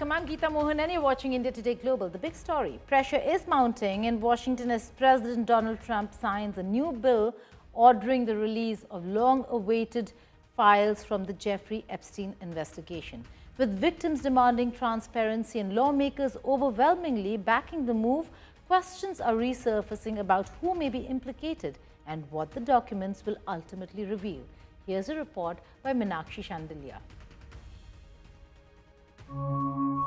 welcome. I'm Geeta Mohan and you're watching India Today Global. The big story. Pressure is mounting in Washington as President Donald Trump signs a new bill ordering the release of long-awaited files from the Jeffrey Epstein investigation. With victims demanding transparency and lawmakers overwhelmingly backing the move, questions are resurfacing about who may be implicated and what the documents will ultimately reveal. Here's a report by Meenakshi Shandilia.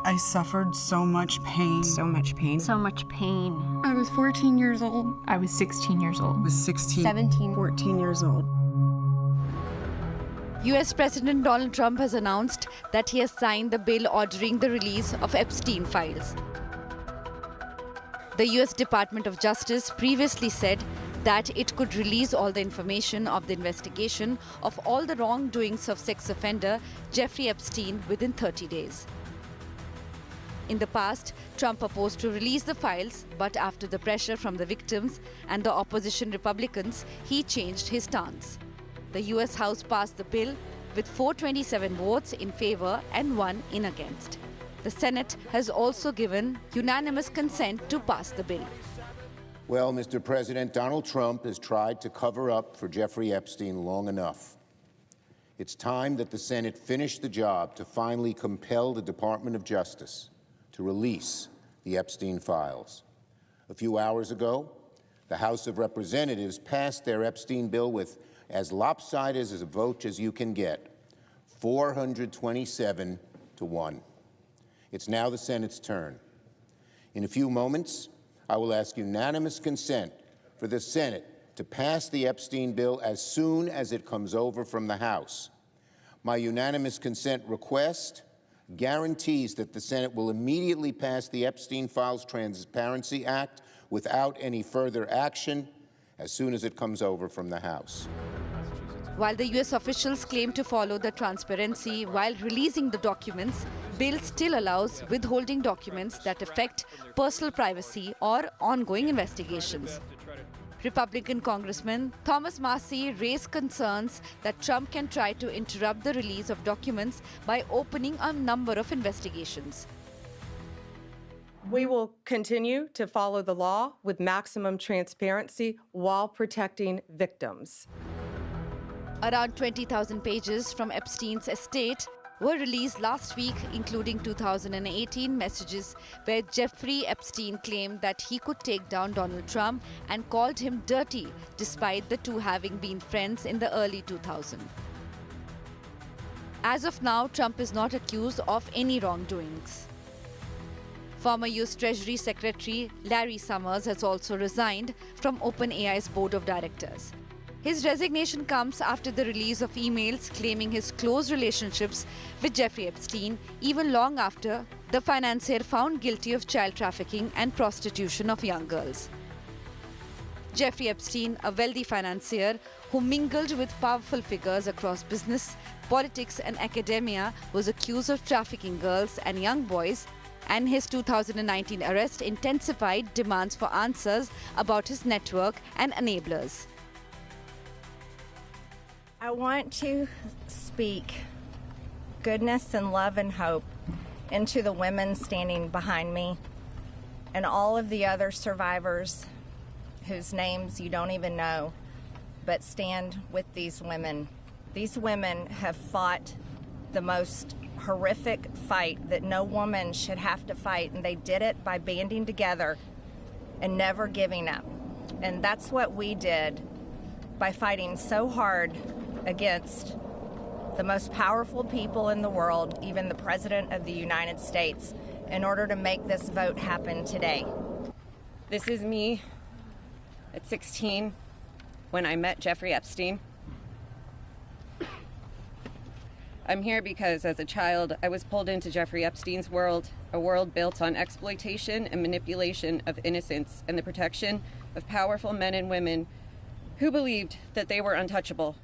I suffered so much pain. So much pain. So much pain. I was 14 years old. I was 16 years old. I was 16. 17. 14 years old. U.S. President Donald Trump has announced that he has signed the bill ordering the release of Epstein files. The U.S. Department of Justice previously said that it could release all the information of the investigation of all the wrongdoings of sex offender Jeffrey Epstein within 30 days. In the past, Trump opposed to release the files, but after the pressure from the victims and the opposition Republicans, he changed his stance. The U.S. House passed the bill with 427 votes in favor and 1 in against. The Senate has also given unanimous consent to pass the bill. Well, Mr. President, Donald Trump has tried to cover up for Jeffrey Epstein long enough. It's time that the Senate finish the job to finally compel the Department of Justice to release the Epstein files. A few hours ago, the House of Representatives passed their Epstein bill with as lopsided as a vote as you can get, 427 to 1. It's now the Senate's turn. In a few moments, I will ask unanimous consent for the Senate to pass the Epstein bill as soon as it comes over from the House. My unanimous consent request guarantees that the Senate will immediately pass the Epstein Files Transparency Act without any further action as soon as it comes over from the House. While the U.S. officials claim to follow the transparency while releasing the documents, bill still allows withholding documents that affect personal privacy or ongoing investigations. Republican Congressman Thomas Massey raised concerns that Trump can try to interrupt the release of documents by opening a number of investigations. We will continue to follow the law with maximum transparency while protecting victims. Around 20,000 pages from Epstein's estate were released last week, including 2018 messages where Jeffrey Epstein claimed that he could take down Donald Trump and called him dirty, despite the two having been friends in the early 2000s. As of now, Trump is not accused of any wrongdoings. Former U.S. Treasury Secretary Larry Summers has also resigned from OpenAI's board of directors. His resignation comes after the release of emails claiming his close relationships with Jeffrey Epstein, even long after the financier found guilty of child trafficking and prostitution of young girls. Jeffrey Epstein, a wealthy financier who mingled with powerful figures across business, politics, and academia, was accused of trafficking girls and young boys, and his 2019 arrest intensified demands for answers about his network and enablers. I want to speak goodness and love and hope into the women standing behind me and all of the other survivors whose names you don't even know, but stand with these women. These women have fought the most horrific fight that no woman should have to fight, and they did it by banding together and never giving up. And that's what we did by fighting so hard against the most powerful people in the world, even the President of the United States, in order to make this vote happen today. This is me at 16 when I met Jeffrey Epstein. I'm here because as a child, I was pulled into Jeffrey Epstein's world, a world built on exploitation and manipulation of innocence and the protection of powerful men and women who believed that they were untouchable.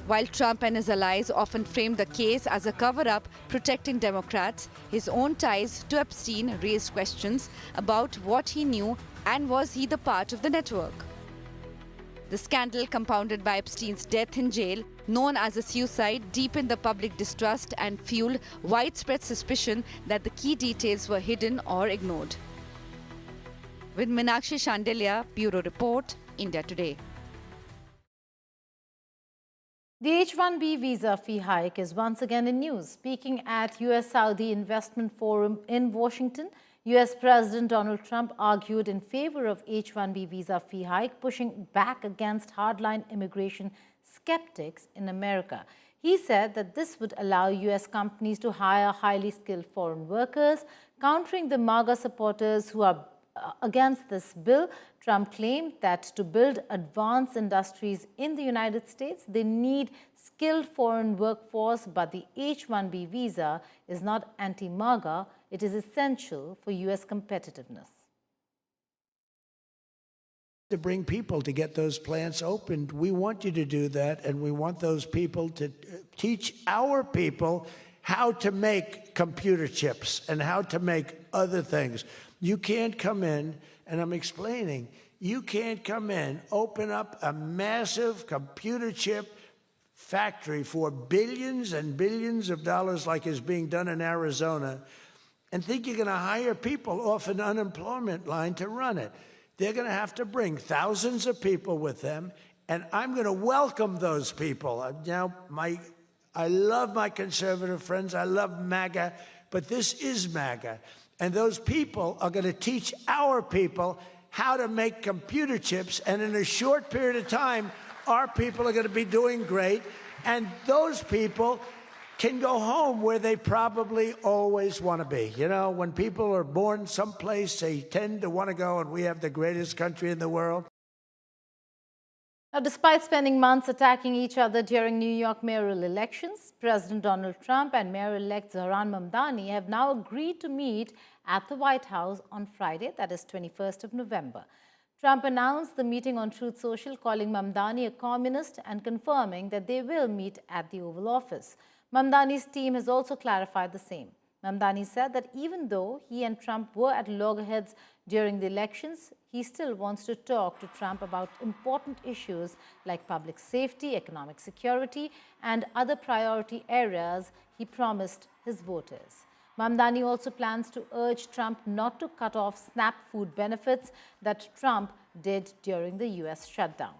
While Trump and his allies often framed the case as a cover-up protecting Democrats, his own ties to Epstein raised questions about what he knew and was he the part of the network. The scandal, compounded by Epstein's death in jail, known as a suicide, deepened the public distrust and fueled widespread suspicion that the key details were hidden or ignored. With Meenakshi Shandelia, Bureau Report, India Today. The H-1B visa fee hike is once again in news. Speaking at U.S. Saudi Investment Forum in Washington, U.S. President Donald Trump argued in favor of H-1B visa fee hike, pushing back against hardline immigration skeptics in America. He said that this would allow U.S. companies to hire highly skilled foreign workers. Countering the MAGA supporters who are against this bill, Trump claimed that to build advanced industries in the United States, they need skilled foreign workforce, but the H-1B visa is not anti-MAGA. It is essential for U.S. competitiveness. To bring people to get those plants opened, we want you to do that, and we want those people to teach our people how to make computer chips and how to make other things. You can't come in, and I'm explaining, you can't come in, open up a massive computer chip factory for billions and billions of dollars like is being done in Arizona and think you're going to hire people off an unemployment line to run it. They're going to have to bring thousands of people with them, and I'm going to welcome those people. Now, I love my conservative friends. I love MAGA, but this is MAGA. And those people are going to teach our people how to make computer chips. And in a short period of time, our people are going to be doing great. And those people can go home where they probably always want to be. You know, when people are born someplace, they tend to want to go, and we have the greatest country in the world. Now, despite spending months attacking each other during New York mayoral elections, President Donald Trump and Mayor-elect Zahran Mamdani have now agreed to meet at the White House on Friday, that is 21st of November. Trump announced the meeting on Truth Social, calling Mamdani a communist and confirming that they will meet at the Oval Office. Mamdani's team has also clarified the same. Mamdani said that even though he and Trump were at loggerheads during the elections, he still wants to talk to Trump about important issues like public safety, economic security, and other priority areas he promised his voters. Mamdani also plans to urge Trump not to cut off SNAP food benefits that Trump did during the U.S. shutdown.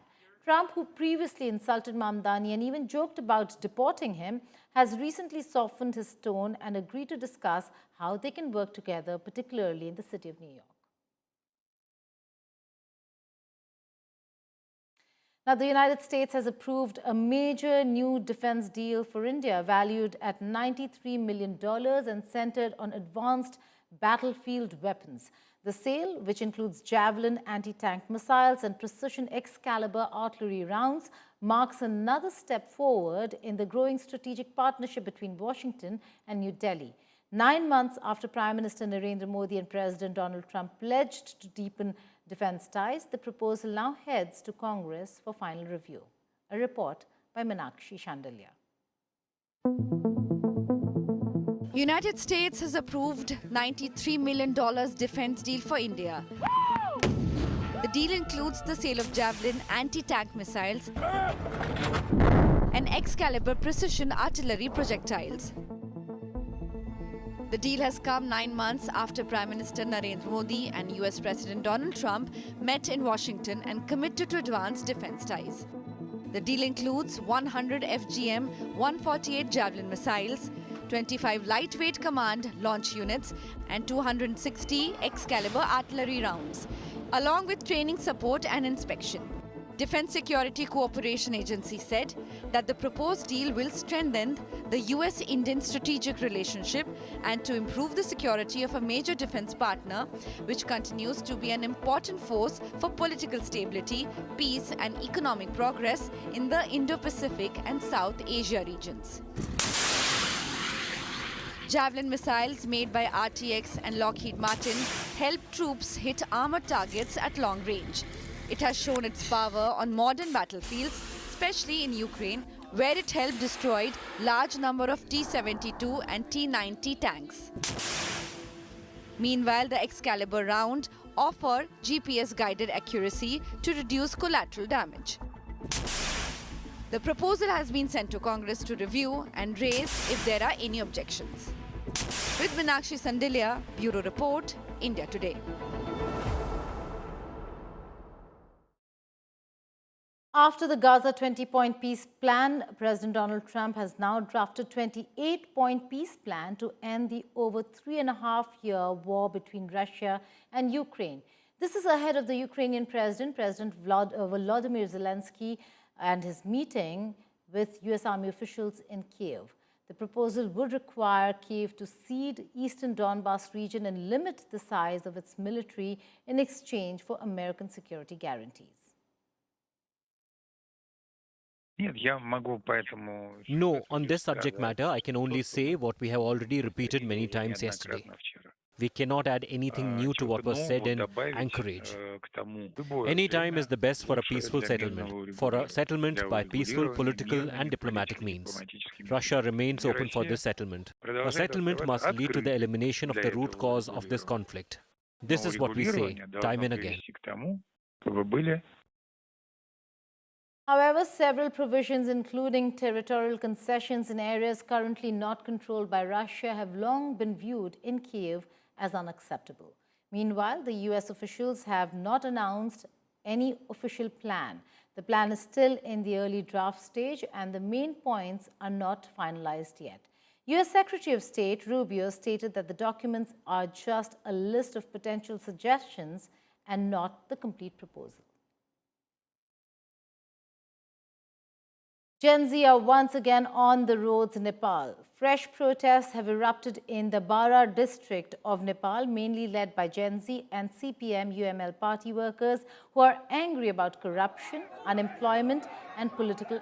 Trump, who previously insulted Mamdani and even joked about deporting him, has recently softened his tone and agreed to discuss how they can work together, particularly in the city of New York. Now, the United States has approved a major new defense deal for India, valued at $93 million and centered on advanced battlefield weapons. The sale, which includes Javelin anti-tank missiles and precision Excalibur artillery rounds, marks another step forward in the growing strategic partnership between Washington and New Delhi. 9 months after Prime Minister Narendra Modi and President Donald Trump pledged to deepen defense ties, the proposal now heads to Congress for final review. A report by Meenakshi Shandelia. United States has approved $93 million defense deal for India. The deal includes the sale of Javelin anti-tank missiles and Excalibur precision artillery projectiles. The deal has come 9 months after Prime Minister Narendra Modi and US President Donald Trump met in Washington and committed to advance defense ties. The deal includes 100 FGM-148 Javelin missiles, 25 lightweight command launch units, and 260 Excalibur artillery rounds, along with training support and inspection. Defense Security Cooperation Agency said that the proposed deal will strengthen the US-Indian strategic relationship and to improve the security of a major defense partner, which continues to be an important force for political stability, peace, and economic progress in the Indo-Pacific and South Asia regions. Javelin missiles made by RTX and Lockheed Martin help troops hit armored targets at long range. It has shown its power on modern battlefields, especially in Ukraine, where it helped destroy large number of T-72 and T-90 tanks. Meanwhile, the Excalibur round offer GPS-guided accuracy to reduce collateral damage. The proposal has been sent to Congress to review and raise if there are any objections. With Meenakshi Sandilia, Bureau Report, India Today. After the Gaza 20-point peace plan, President Donald Trump has now drafted a 28-point peace plan to end the over 3.5-year war between Russia and Ukraine. This is ahead of the Ukrainian President Volodymyr Zelensky and his meeting with U.S. Army officials in Kiev. The proposal would require Kiev to cede eastern Donbas region and limit the size of its military in exchange for American security guarantees. No, on this subject matter, I can only say what we have already repeated many times yesterday. We cannot add anything new to what was said in Anchorage. Any time is the best for a peaceful settlement, for a settlement by peaceful political and diplomatic means. Russia remains open for this settlement. A settlement must lead to the elimination of the root cause of this conflict. This is what we say, time and again. However, several provisions, including territorial concessions in areas currently not controlled by Russia, have long been viewed in Kiev as unacceptable. Meanwhile, the U.S. officials have not announced any official plan. The plan is still in the early draft stage, and the main points are not finalized yet. U.S. Secretary of State Rubio stated that the documents are just a list of potential suggestions and not the complete proposal. Gen Z are once again on the roads in Nepal. Fresh protests have erupted in the Bara district of Nepal, mainly led by Gen Z and CPM-UML party workers who are angry about corruption, unemployment, and political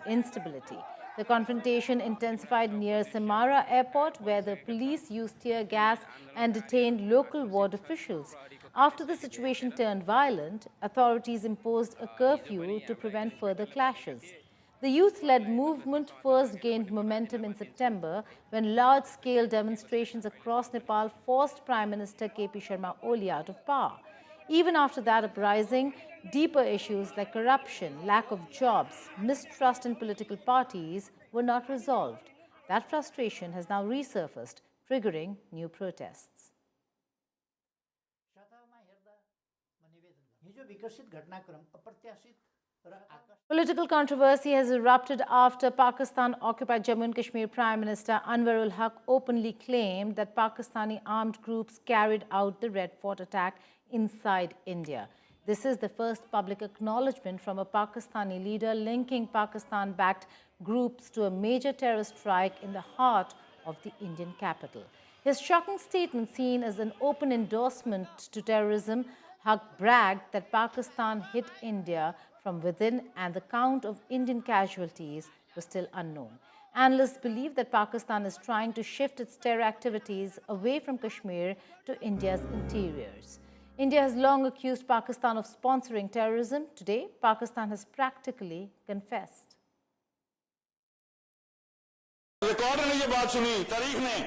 instability. The confrontation intensified near Samara airport, where the police used tear gas and detained local ward officials. After the situation turned violent, authorities imposed a curfew to prevent further clashes. The youth-led movement first gained momentum in September when large-scale demonstrations across Nepal forced Prime Minister KP Sharma Oli out of power. Even after that uprising, deeper issues like corruption, lack of jobs, mistrust in political parties were not resolved. That frustration has now resurfaced, triggering new protests. Political controversy has erupted after Pakistan-occupied Jammu and Kashmir Prime Minister Anwarul Haq openly claimed that Pakistani armed groups carried out the Red Fort attack inside India. This is the first public acknowledgement from a Pakistani leader linking Pakistan-backed groups to a major terrorist strike in the heart of the Indian capital. His shocking statement, seen as an open endorsement to terrorism, Haq bragged that Pakistan hit India from within and the count of Indian casualties was still unknown. Analysts believe that Pakistan is trying to shift its terror activities away from Kashmir to India's interiors. India has long accused Pakistan of sponsoring terrorism. Today, Pakistan has practically confessed. Record ने ये बात सुनी तारीख ने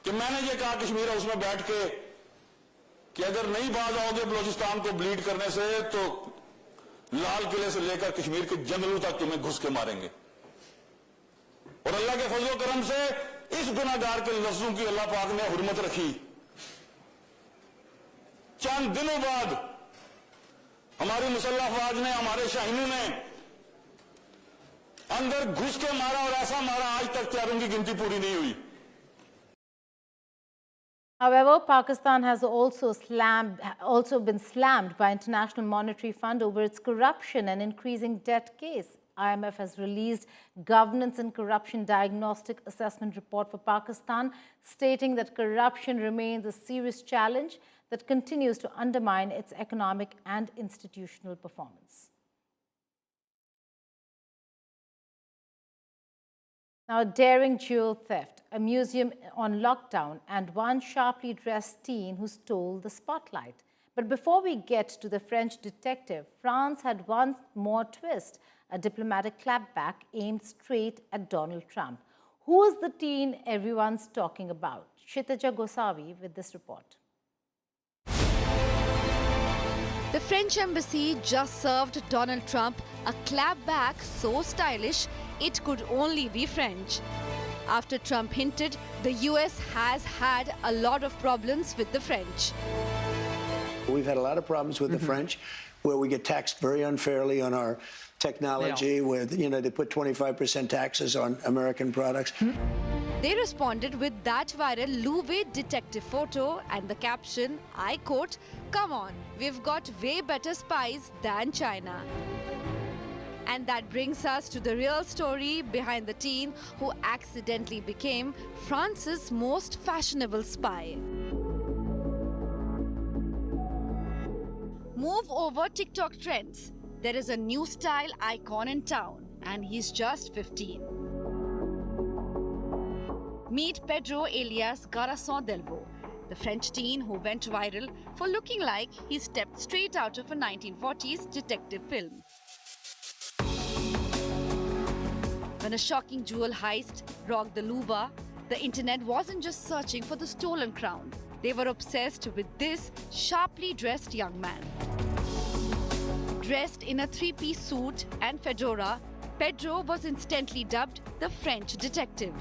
कि मैंने ये कहा कश्मीर हाउस में बैठ के कि अगर नहीं बाज आओगे बलूचिस्तान को ब्लीड करने से तो लाल किले से लेकर कश्मीर के जंगलों तक तुम्हें घुस के मारेंगे। और अल्लाह के फजल करम से इस गुनाहगार के लफ्जों की अल्लाह पाक ने हुर्मत रखी। चंद दिनों बाद हमारी मुसल्लह अफवाज ने, हमारे शाहीनों ने अंदर घुस के मारा और ऐसा मारा आज तक त्यारों की गिनती पूरी नहीं हुई। However, Pakistan has also been slammed by International Monetary Fund over its corruption and increasing debt case. IMF has released Governance and Corruption Diagnostic Assessment Report for Pakistan, stating that corruption remains a serious challenge that continues to undermine its economic and institutional performance. Now, a daring jewel theft, a museum on lockdown, and one sharply dressed teen who stole the spotlight. But before we get to the French detective, France had one more twist, a diplomatic clapback aimed straight at Donald Trump. Who is the teen everyone's talking about? Kshitija Gosavi with this report. The French embassy just served Donald Trump a clapback so stylish it could only be French. After Trump hinted, the US has had a lot of problems with the French. We've had a lot of problems with the French, where we get taxed very unfairly on our technology, where, you know, they put 25% taxes on American products. They responded with that viral Louvre detective photo and the caption, I quote, "Come on, we've got way better spies than China." And that brings us to the real story behind the teen who accidentally became France's most fashionable spy. Move over TikTok trends. There is a new style icon in town, and he's just 15. Meet Pedro alias Garçon Delvaux, the French teen who went viral for looking like he stepped straight out of a 1940s detective film. When a shocking jewel heist rocked the Louvre, the internet wasn't just searching for the stolen crown. They were obsessed with this sharply dressed young man. Dressed in a three-piece suit and fedora, Pedro was instantly dubbed the French detective.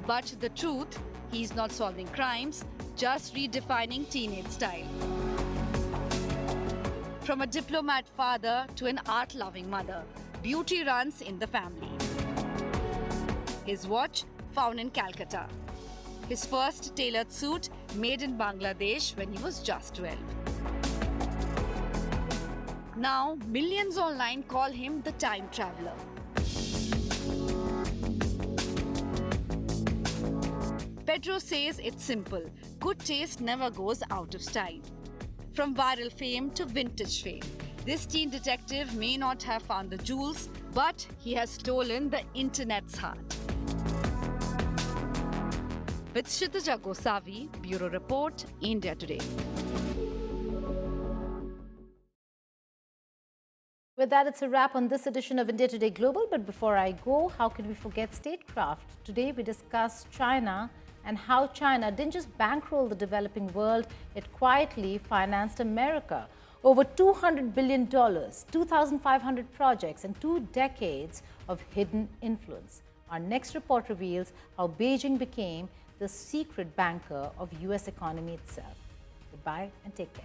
But the truth, he's not solving crimes, just redefining teenage style. From a diplomat father to an art-loving mother, beauty runs in the family. His watch, found in Calcutta. His first tailored suit, made in Bangladesh when he was just 12. Now, millions online call him the time traveler. Pedro says it's simple. Good taste never goes out of style. From viral fame to vintage fame, this teen detective may not have found the jewels, but he has stolen the internet's heart. With Kshitija Gosavi, Bureau Report, India Today. With that, it's a wrap on this edition of India Today Global. But before I go, how could we forget statecraft? Today, we discuss China and how China didn't just bankroll the developing world, it quietly financed America. Over $200 billion, 2,500 projects, and 2 decades of hidden influence. Our next report reveals how Beijing became the secret banker of U.S. economy itself. Goodbye and take care.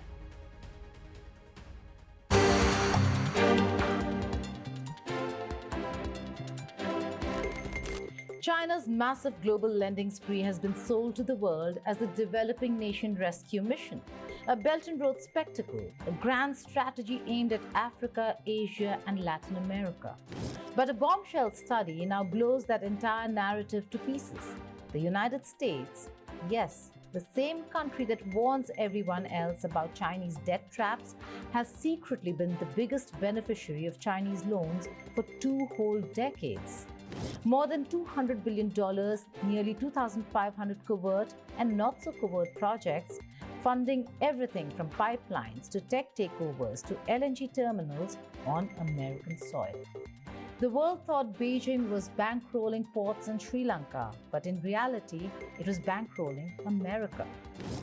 China's massive global lending spree has been sold to the world as the Developing Nation Rescue Mission, a Belt and Road spectacle, a grand strategy aimed at Africa, Asia, and Latin America. But a bombshell study now blows that entire narrative to pieces. The United States, yes, the same country that warns everyone else about Chinese debt traps, has secretly been the biggest beneficiary of Chinese loans for 2 whole decades. More than $200 billion, nearly 2,500 covert and not-so-covert projects, funding everything from pipelines to tech takeovers to LNG terminals on American soil. The world thought Beijing was bankrolling ports in Sri Lanka, but in reality, it was bankrolling America.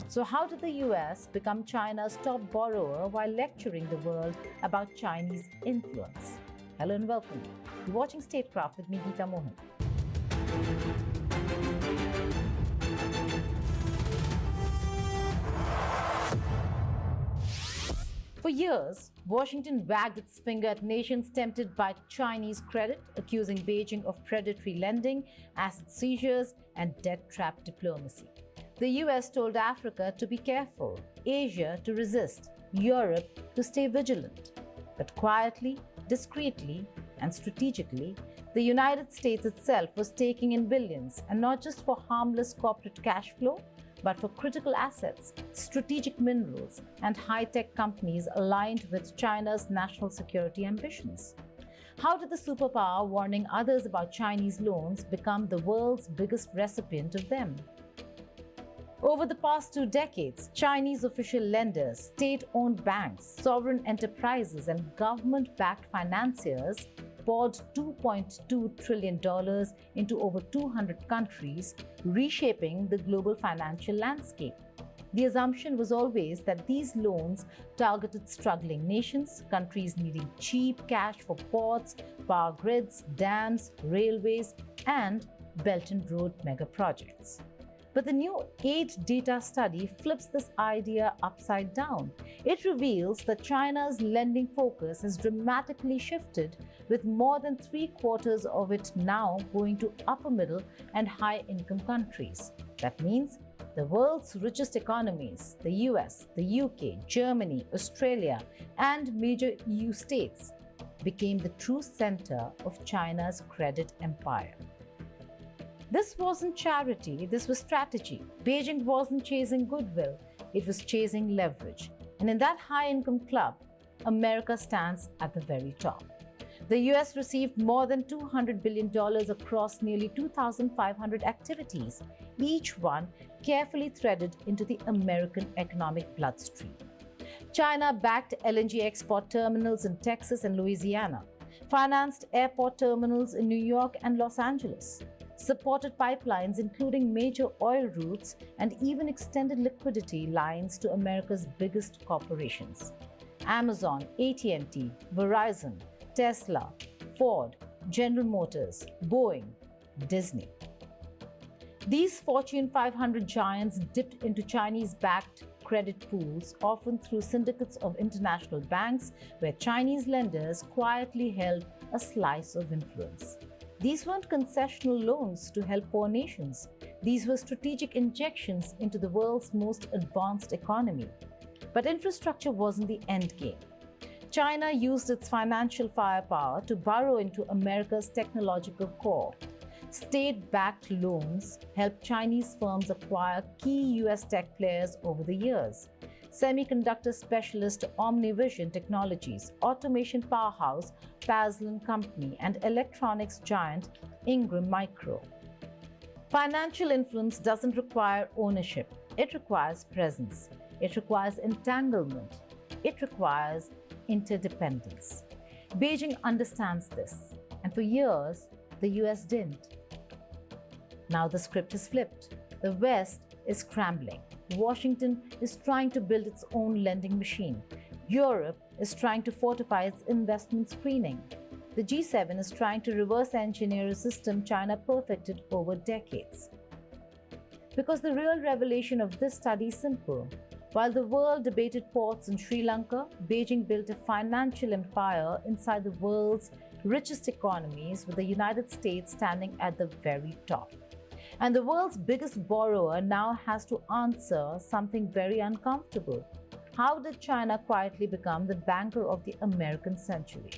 So how did the US become China's top borrower while lecturing the world about Chinese influence? Hello and welcome. You're watching Statecraft with me, Geeta Mohan. For years, Washington wagged its finger at nations tempted by Chinese credit, accusing Beijing of predatory lending, asset seizures, and debt trap diplomacy. The US told Africa to be careful, Asia to resist, Europe to stay vigilant. But quietly, discreetly, and strategically, the United States itself was taking in billions, and not just for harmless corporate cash flow, but for critical assets, strategic minerals, and high-tech companies aligned with China's national security ambitions. How did the superpower warning others about Chinese loans become the world's biggest recipient of them? Over the past 2 decades, Chinese official lenders, state-owned banks, sovereign enterprises, and government-backed financiers poured $2.2 trillion into over 200 countries, reshaping the global financial landscape. The assumption was always that these loans targeted struggling nations, countries needing cheap cash for ports, power grids, dams, railways, and Belt and Road mega projects. But the new aid data study flips this idea upside down. It reveals that China's lending focus has dramatically shifted, with more than 3/4 of it now going to upper middle and high income countries. That means the world's richest economies, the US, the UK, Germany, Australia, and major EU states, became the true center of China's credit empire. This wasn't charity, this was strategy. Beijing wasn't chasing goodwill, it was chasing leverage. And in that high-income club, America stands at the very top. The US received more than $200 billion across nearly 2,500 activities, each one carefully threaded into the American economic bloodstream. China backed LNG export terminals in Texas and Louisiana, financed airport terminals in New York and Los Angeles, supported pipelines including major oil routes, and even extended liquidity lines to America's biggest corporations: Amazon, AT&T, Verizon, Tesla, Ford, General Motors, Boeing, Disney. These Fortune 500 giants dipped into Chinese-backed credit pools, often through syndicates of international banks, where Chinese lenders quietly held a slice of influence. These weren't concessional loans to help poor nations. These were strategic injections into the world's most advanced economy. But infrastructure wasn't the end game. China used its financial firepower to burrow into America's technological core. State-backed loans helped Chinese firms acquire key US tech players over the years: semiconductor specialist OmniVision Technologies, automation powerhouse Javelin Company, and electronics giant Ingram Micro. Financial influence doesn't require ownership. It requires presence. It requires entanglement. It requires interdependence. Beijing understands this, and for years, the US didn't. Now the script is flipped. The West is scrambling. Washington is trying to build its own lending machine. Europe is trying to fortify its investment screening. The G7 is trying to reverse engineer a system China perfected over decades. Because the real revelation of this study is simple. While the world debated ports in Sri Lanka, Beijing built a financial empire inside the world's richest economies, with the United States standing at the very top. And the world's biggest borrower now has to answer something very uncomfortable. How did China quietly become the banker of the American century?